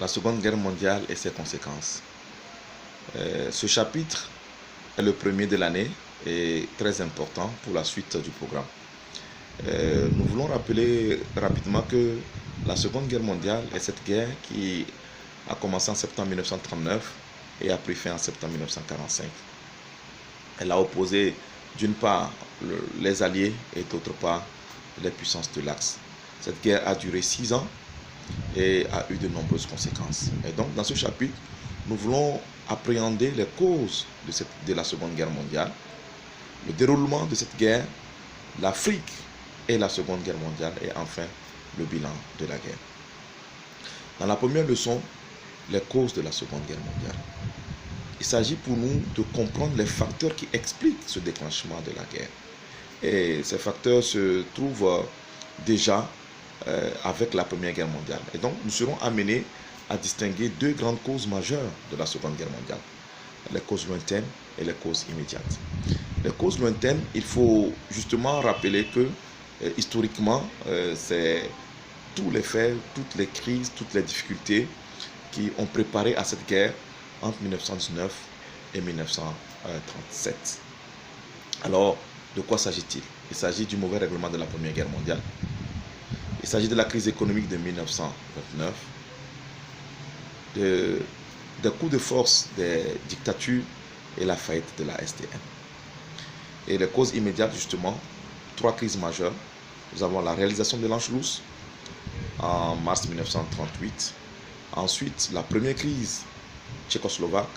la Seconde Guerre mondiale et ses conséquences. Ce chapitre est le premier de l'année et très important pour la suite du programme. Nous voulons rappeler rapidement que la Seconde Guerre mondiale est cette guerre qui a commencé en septembre 1939 et a pris fin en septembre 1945. Elle a opposé d'une part les Alliés et d'autre part les puissances de l'Axe. Cette guerre a duré 6 ans et a eu de nombreuses conséquences. Et donc dans ce chapitre, nous voulons appréhender les causes de la Seconde Guerre mondiale, le déroulement de cette guerre, l'Afrique et la Seconde Guerre mondiale et enfin le bilan de la guerre. Dans la première leçon, les causes de la Seconde Guerre mondiale. Il s'agit pour nous de comprendre les facteurs qui expliquent ce déclenchement de la guerre. Et ces facteurs se trouvent déjà avec la Première Guerre mondiale. Et donc, nous serons amenés à distinguer deux grandes causes majeures de la Seconde Guerre mondiale. Les causes lointaines et les causes immédiates. Les causes lointaines, il faut justement rappeler que historiquement, c'est tous les faits, toutes les crises, toutes les difficultés qui ont préparé à cette guerre entre 1919 et 1937. Alors, de quoi s'agit-il? Il s'agit du mauvais règlement de la Première Guerre mondiale. Il s'agit de la crise économique de 1929, des coups de force des dictatures et la faillite de la SDN. Et les causes immédiates, justement, 3 crises majeures. Nous avons la réalisation de l'Anschluss en mars 1938. Ensuite, la première crise tchécoslovaque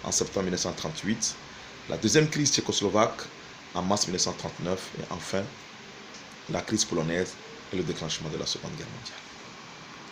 en septembre 1938. La deuxième crise tchécoslovaque en mars 1939. Et enfin, la crise polonaise et le déclenchement de la Seconde Guerre mondiale.